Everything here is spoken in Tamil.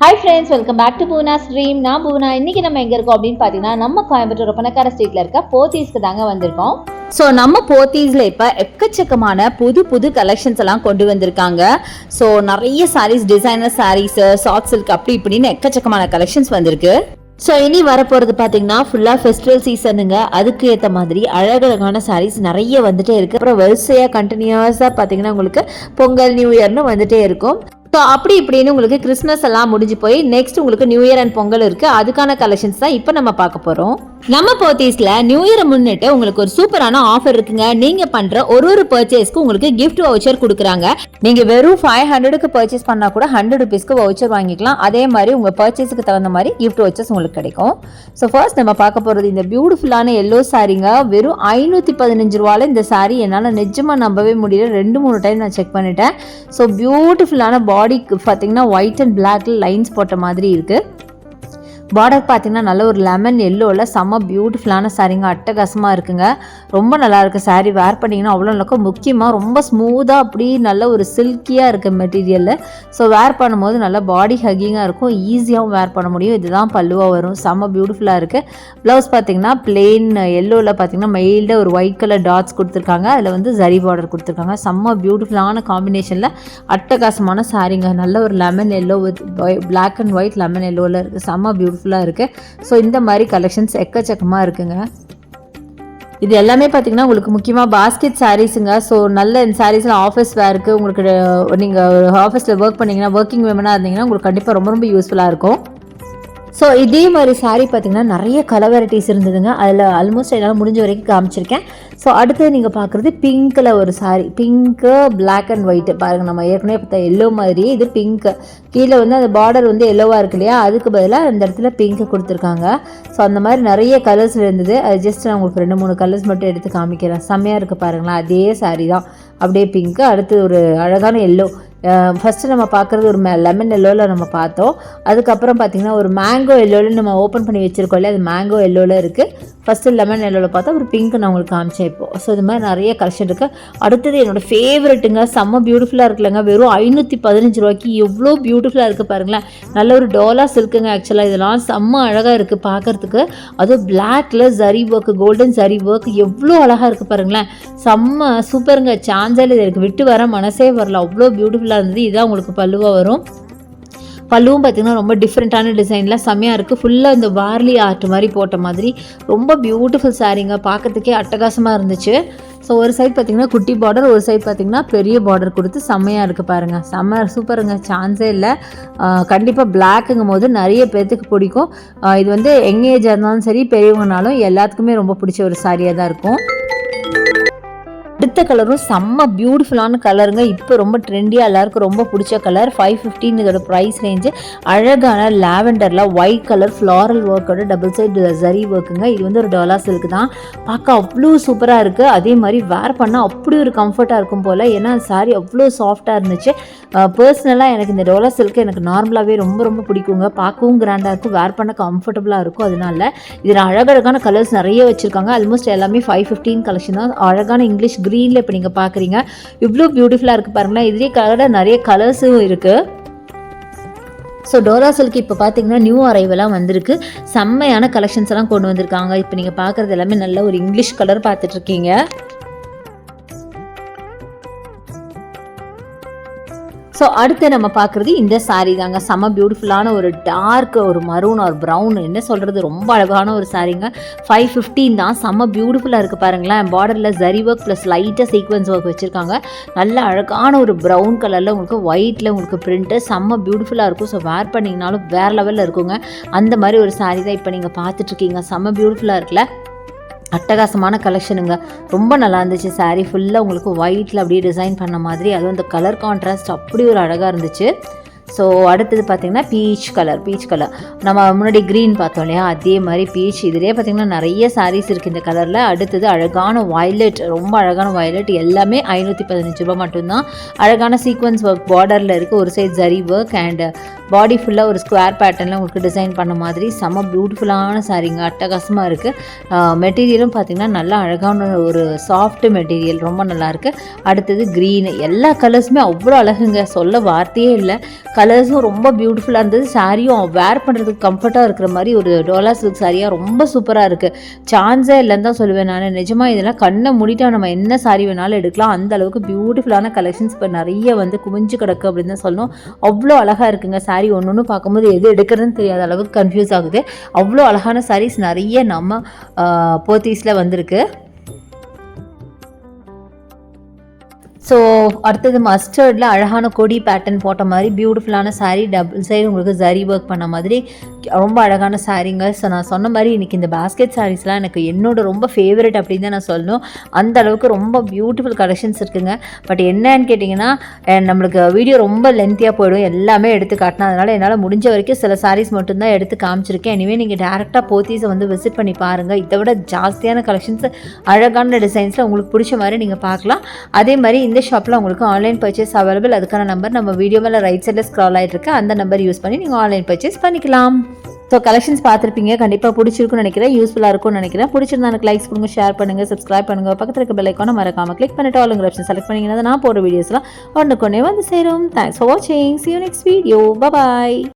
Hi friends, welcome back to Poona's dream. நான் பூனா. இன்றைக்கி நம்ம எங்கே இருக்கோம் அப்படின்னு பார்த்தீங்கன்னா, நம்ம கோயம்புத்தூர் ஒப்பனக்கார ஸ்ட்ரீட்டில் இருக்க போத்தீஸ்க்கு தாங்க வந்திருக்கோம். ஸோ நம்ம போத்தீஸில் இப்போ எக்கச்சக்கமான புது கலெக்ஷன்ஸ் எல்லாம் கொண்டு வந்திருக்காங்க. ஸோ நிறைய saris, designer saris, soft silk அப்படி இப்படின்னு எக்கச்சக்கமான கலெக்ஷன்ஸ் வந்திருக்கு. ஸோ இனி வரப்போகிறது பார்த்தீங்கன்னா ஃபுல்லாக ஃபெஸ்டிவல் சீசனுங்க. அதுக்கு ஏற்ற மாதிரி அழகழகான சாரீஸ் நிறைய வந்துட்டே இருக்குது. அப்புறம் வரிசையாக கண்டினியூஸாக பார்த்தீங்கன்னா உங்களுக்கு பொங்கல், நியூ இயர்னு வந்துட்டே இருக்கும். ஸோ அப்படி இப்படின்னு உங்களுக்கு கிறிஸ்மஸ் எல்லாம் முடிஞ்சு போய் நெக்ஸ்ட் உங்களுக்கு நியூ இயர் அண்ட் பொங்கல் இருக்குது. அதுக்கான கலெக்ஷன்ஸ் தான் இப்போ நம்ம பார்க்க போகிறோம். நம்ம போத்தீஸில் நியூ இயரை முன்னிட்டு உங்களுக்கு ஒரு சூப்பரான ஆஃபர் இருக்குங்க. நீங்கள் பண்ணுற ஒரு பர்ச்சேஸ்க்கு உங்களுக்கு கிஃப்ட் வவுச்சர் கொடுக்குறாங்க. நீங்கள் வெறும் 500க்கு பர்ச்சேஸ் பண்ணால் கூட 100 rupeesக்கு வவுச்சர் வாங்கிக்கலாம். அதே மாதிரி உங்கள் பர்ச்சேஸுக்கு தகுந்த மாதிரி கிஃப்ட் வவுச்சர்ஸ் உங்களுக்கு கிடைக்கும். ஸோ ஃபர்ஸ்ட் நம்ம பார்க்க போகிறது இந்த பியூட்டிஃபுல்லான எல்லோ சாரீங்க. வெறும் 515 ரூபாயில் இந்த சாரீ என்னால் நிஜமாக நம்பவே முடியல. 2-3 டைம் நான் செக் பண்ணிட்டேன். ஸோ பியூட்டிஃபுல்லான பாடிக்கு பார்த்தீங்கன்னா ஒயிட் அண்ட் பிளாக்ல லைன்ஸ் போட்ட மாதிரி இருக்குது. பார்டர் பார்த்தீங்கன்னா நல்ல ஒரு லெமன் எல்லோவில் செம்ம பியூட்டிஃபுல்லான சாரீங்க. அட்டகாசமாக இருக்குங்க. ரொம்ப நல்லா இருக்குது சாரீ. வேர் பண்ணிங்கன்னா அவ்வளோ நல்லா. முக்கியமாக ரொம்ப ஸ்மூத்தாக அப்படி நல்ல ஒரு சில்கியாக இருக்குது மெட்டீரியலில். ஸோ வேர் பண்ணும்போது நல்லா பாடி ஹக்கிங்காக இருக்கும். ஈஸியாகவும் வேர் பண்ண முடியும். இதுதான் பல்லுவாக வரும். செம்ம பியூட்டிஃபுல்லாக இருக்குது. ப்ளவுஸ் பார்த்தீங்கன்னா பிளெயின் எல்லோவில் பார்த்தீங்கன்னா மெயில்டாக ஒரு ஒயிட் கலர் டாட்ஸ் கொடுத்துருக்காங்க. அதில் வந்து ஜரி பார்டர் கொடுத்துருக்காங்க. செம்ம பியூட்டிஃபுல்லான காம்பினேஷனில் அட்டகாசமான சாரீங்க. நல்ல ஒரு lemon yellow with black and white lemon எல்லோவில் இருக்குது. செம்ம பியூட்டிஃபுல்லாக இருக்குது. ஸோ இந்த மாதிரி கலெக்ஷன்ஸ் எக்கச்சக்கமாக இருக்குங்க. இது எல்லாமே பார்த்தீங்கன்னா உங்களுக்கு முக்கியமாக பாஸ்கெட் சாரீஸுங்க. ஸோ நல்ல இந்த சாரீஸ்லாம் ஆஃபீஸ் வேருக்கு, உங்களுக்கு நீங்கள் ஆஃபீஸில் ஒர்க் பண்ணிங்கன்னா, ஒர்க்கிங் விமனாக இருந்தீங்கன்னா உங்களுக்கு கண்டிப்பாக ரொம்ப ரொம்ப யூஸ்ஃபுல்லாக இருக்கும். ஸோ இதே மாதிரி சாரீ பார்த்தீங்கன்னா நிறைய கலர் வெரைட்டிஸ் இருந்ததுங்க. அதில் ஆல்மோஸ்ட் என்னால் முடிஞ்ச வரைக்கும் காமிச்சிருக்கேன். ஸோ அடுத்தது நீங்கள் பார்க்குறது பிங்க்கில் ஒரு sari. Pink, black and white பாருங்கள். நம்ம ஏற்கனவே பார்த்தா எல்லோ மாதிரியே இது பிங்க்கு. கீழே வந்து அந்த பார்டர் வந்து எல்லோவாக இருக்கு இல்லையா, அதுக்கு பதிலாக அந்த இடத்துல பிங்க்கு கொடுத்துருக்காங்க. ஸோ அந்த மாதிரி நிறைய கலர்ஸ் இருந்தது. அது ஜஸ்ட் நான் உங்களுக்கு 2-3 கலர்ஸ் மட்டும் எடுத்து காமிக்கிறேன். செம்மையாக இருக்குது பாருங்களேன். அதே சாரீ தான், அப்படியே பிங்க்கு. அடுத்து ஒரு அழகான எல்லோ. ஃபஸ்ட்டு நம்ம பார்க்குறது ஒரு லெமன் எல்லோவில் நம்ம பார்த்தோம். அதுக்கப்புறம் பார்த்திங்கன்னா ஒரு மேங்கோ எல்லோவில் நம்ம ஓப்பன் பண்ணி வச்சுருக்கோம் இல்லையா, அது மேங்கோ எல்லோவில் இருக்குது. ஃபஸ்ட்டு லெமன் எல்லோவில் பார்த்தா ஒரு பிங்க் நான் உங்களுக்கு காமிச்சேன் இப்போது. ஸோ இது மாதிரி நிறைய கலெக்ஷன் இருக்குது. அடுத்தது என்னோடய ஃபேவரெட்டுங்க. செம்ம பியூட்டிஃபுல்லாக இருக்குல்லங்க. வெறும் 515 ரூபாய்க்கு எவ்வளோ பியூட்டிஃபுல்லாக இருக்குது பாருங்களேன். நல்ல ஒரு டோலா சில்க்குங்க. ஆக்சுவலாக இதெல்லாம் செம்ம அழகாக இருக்குது பார்க்குறதுக்கு. அதுவும் பிளாக்ல zari work, golden zari work எவ்வளோ அழகாக இருக்குது பாருங்களேன். செம்ம சூப்பருங்க. சான்ஸால் இது எனக்கு விட்டு வர மனசே வரல. அவ்வளோ பியூட்டிஃபுல்லாக இருந்தது. இதுதான் உங்களுக்கு பல்லுவாக வரும். பல்லுவும் பார்த்திங்கன்னா ரொம்ப டிஃப்ரெண்ட்டான டிசைனில் செம்மையாக இருக்குது. ஃபுல்லாக இந்த வார்லி ஆர்ட் மாதிரி போட்ட மாதிரி ரொம்ப பியூட்டிஃபுல் சாரீங்க. பார்க்கறதுக்கே அட்டகாசமாக இருந்துச்சு. ஸோ ஒரு சைட் பார்த்திங்கன்னா குட்டி பார்டர், ஒரு சைட் பார்த்திங்கன்னா பெரிய பார்டர் கொடுத்து செம்மையாக இருக்குது பாருங்கள். செம்ம சூப்பருங்க. சான்ஸே இல்லை. கண்டிப்பாக பிளாக்குங்கும் போது நிறைய பேர்த்துக்கு பிடிக்கும். இது வந்து யங் ஏஜாக இருந்தாலும் சரி, பெரியவங்கனாலும் எல்லாத்துக்குமே ரொம்ப பிடிச்ச ஒரு சாரியாக தான் இருக்கும். அடுத்த கலரும் செம்ம பியூட்டிஃபுல்லான கலருங்க. இப்போ ரொம்ப ட்ரெண்டியாக எல்லாருக்கும் ரொம்ப பிடிச்ச கலர். 515 இதோட ப்ரைஸ் ரேஞ்சு. அழகான லாவெண்டரில் ஒயிட் கலர் ஃப்ளாரல் ஒர்க்கோட டபுள் சைடு ஜரி ஒர்க்குங்க. இது வந்து ஒரு டோலா சில்க் தான். பார்க்க அவ்வளோ சூப்பராக இருக்குது. அதே மாதிரி வேர் பண்ணால் அப்படி ஒரு கம்ஃபர்ட்டாக இருக்கும் போல். ஏன்னா சாரி அவ்வளோ சாஃப்டாக இருந்துச்சு. பர்சனலாக எனக்கு இந்த டோலா சில்க்கு எனக்கு நார்மலாகவே ரொம்ப ரொம்ப பிடிக்குங்க. பார்க்கவும் கிராண்டாக இருக்கும், வேர் பண்ண கம்ஃபர்டபுளாக இருக்கும். அதனால இதில் அழகழகான கலர்ஸ் நிறைய வச்சுருக்காங்க. ஆல்மோஸ்ட் எல்லாமே 515 கலெக்ஷன் தான். அழகான இங்கிலீஷ் க்ரீனில் இப்போ நீங்கள் பார்க்குறீங்க. இவ்வளோ பியூட்டிஃபுல்லாக இருக்குது பாருங்களேன். இதுலேயே கலரில் நிறைய கலர்ஸும் இருக்குது. ஸோ டோலா சில்க் இப்போ பார்த்தீங்கன்னா நியூ அரைவலாக வந்திருக்கு. செம்மையான கலெக்ஷன்ஸ் எல்லாம் கொண்டு வந்திருக்காங்க. இப்போ நீங்கள் பார்க்குறது எல்லாமே நல்ல ஒரு இங்கிலீஷ் கலர் பார்த்துட்ருக்கீங்க. ஸோ அடுத்து நம்ம பார்க்குறது இந்த சாரீ தாங்க. செம்ம பியூட்டிஃபுல்லான ஒரு டார்க் ஒரு மரூன் ஒரு ப்ரௌன், என்ன சொல்கிறது, ரொம்ப அழகான ஒரு சாரீங்க. 515 தான். செம்ம பியூட்டிஃபுல்லாக இருக்குது பாருங்களேன். பார்டரில் ஜரி ஒர்க் ப்ளஸ் லைட்டாக சீக்வன்ஸ் ஒர்க் வச்சுருக்காங்க. நல்ல அழகான ஒரு ப்ரௌன் கலரில் உங்களுக்கு ஒயிட்டில் உங்களுக்கு பிரிண்ட்டு செம்ம பியூட்டிஃபுல்லாக இருக்கும். ஸோ வேர் பண்ணிங்கனாலும் வேறு லெவலில் இருக்குங்க. அந்த மாதிரி ஒரு சாரீ தான் இப்போ நீங்கள் பார்த்துட்ருக்கீங்க. செம்ம பியூட்டிஃபுல்லாக இருக்குல்ல. அட்டகாசமான கலெக்ஷனுங்க. ரொம்ப நல்லா இருந்துச்சு. சாரீ ஃபுல்லாக உங்களுக்கு ஒயிட்டில் அப்படியே டிசைன் பண்ண மாதிரி. அதுவும் அந்த கலர் கான்ட்ராஸ்ட் அப்படி ஒரு அழகாக இருந்துச்சு. ஸோ அடுத்தது பார்த்திங்கன்னா பீச் கலர். நம்ம முன்னாடி க்ரீன் பார்த்தோம் இல்லையா, அதே மாதிரி பீச். இதிலே பார்த்திங்கன்னா நிறைய சாரீஸ் இருக்குது இந்த கலரில். அடுத்தது அழகான வயலட், ரொம்ப அழகான வயலட். எல்லாமே 515 ரூபா மட்டும்தான். அழகான சீக்வன்ஸ் ஒர்க் பார்டரில் இருக்குது. ஒரு side zari work and body ஃபுல்லாக ஒரு ஸ்கொயர் பேட்டர்னில் உங்களுக்கு டிசைன் பண்ண மாதிரி செம்ம பியூட்டிஃபுல்லான சாரீங்க. அட்டகாசமாக இருக்குது. மெட்டீரியலும் பார்த்திங்கன்னா நல்லா அழகான ஒரு சாஃப்ட் மெட்டீரியல். ரொம்ப நல்லாயிருக்கு. அடுத்தது க்ரீனு. எல்லா கலர்ஸுமே அவ்வளோ அழகுங்க. சொல்ல வார்த்தையே இல்லை. கலர்ஸும் ரொம்ப பியூட்டிஃபுல்லாக இருந்தது. சாரியும் வேர் பண்ணுறதுக்கு கம்ஃபர்ட்டாக இருக்கிற மாதிரி ஒரு டோலா சில்க் சாரியாக ரொம்ப சூப்பராக இருக்குது. சான்ஸே இல்லைன்னு தான் சொல்லுவேன் நான். நிஜமாக இதெல்லாம் கண்ணை மூடிட்டா நம்ம என்ன சாரி வேணாலும் எடுக்கலாம். அந்த அளவுக்கு பியூட்டிஃபுல்லான கலெக்ஷன்ஸ் இப்போ நிறைய வந்து குமிஞ்சு கிடக்கு அப்படின்னு தான் சொல்லணும். அவ்வளோ அழகாக இருக்குங்க சாரி. ஒன்று பார்க்கும்போது எது எடுக்கிறதுன்னு தெரியாத அளவுக்கு கன்ஃபியூஸ் ஆகுது. அவ்வளோ அழகான சாரீஸ் நிறைய நம்ம போத்தீஸில் வந்திருக்கு. ஸோ அடுத்தது மஸ்டர்டில் அழகான கொடி பேட்டர்ன் போட்ட மாதிரி பியூட்டிஃபுல்லான சாரீ, டபுள் சைடு உங்களுக்கு ஜரி ஒர்க் பண்ண மாதிரி ரொம்ப அழகான சாரீங்க. ஸோ நான் சொன்ன மாதிரி இன்றைக்கி இந்த பேஸ்கெட் சாரீஸ்லாம் எனக்கு என்னோட ரொம்ப ஃபேவரட் அப்படின்னு தான் நான் சொல்லணும். அந்த அளவுக்கு ரொம்ப பியூட்டிஃபுல் கலெக்ஷன்ஸ் இருக்குங்க. பட் என்னன்னு கேட்டிங்கன்னா நம்மளுக்கு வீடியோ ரொம்ப லென்த்தியாக போயிடும், எல்லாமே எடுத்து காட்டினா. அதனால் என்னால் முடிஞ்ச வரைக்கும் சில சாரீஸ் மட்டும்தான் எடுத்து காமிச்சிருக்கேன். இனிமேல் நீங்கள் டேரெக்டாக போத்தீஸை வந்து விசிட் பண்ணி பாருங்கள். இதை விட ஜாஸ்தியான கலெக்ஷன்ஸ், அழகான டிசைன்ஸில் உங்களுக்கு பிடிச்ச மாதிரி நீங்கள் பார்க்கலாம். அதே மாதிரி இந்த ஷாப்பில் உங்களுக்கு ஆன்லைன் பர்ச்சேஸ் அவைலபிள். அதுக்கான நம்பர் நம்ம வீடியோ மேலே ரைட் சைடில் ஸ்க்ரால் ஆகிட்டு இருக்கு. அந்த நம்பர் யூஸ் பண்ணி நீங்கள் ஆன்லைன் பர்ச்சேஸ் பண்ணிக்கலாம். ஸோ கலெக்ஷன்ஸ் பார்த்துருப்பீங்க, கண்டிப்பாக பிடிச்சிருக்குன்னு நினைக்கிறேன், யூஸ்ஃபுல்லாக இருக்கும்னு நினைக்கிறேன். பிடிச்சிருந்தா எனக்கு லைக்ஸ் கொடுங்க, ஷேர் பண்ணுங்கள், சப்ஸ்கிரைப் பண்ணுங்கள். பக்கத்தில் இருக்க பெல் ஐக்கானை மறக்காமல் கிளிக் பண்ணிட்டு ஆளுங்கிற ஆப்ஷன் செலக்ட் பண்ணிங்கன்னா நான் போடுற வீடியோஸ்லாம் ஒன்றுக்கு ஒன்றே வந்து சேரும். தேங்க்ஸ் ஃபார் வாட்சிங். See you next video. Bye bye.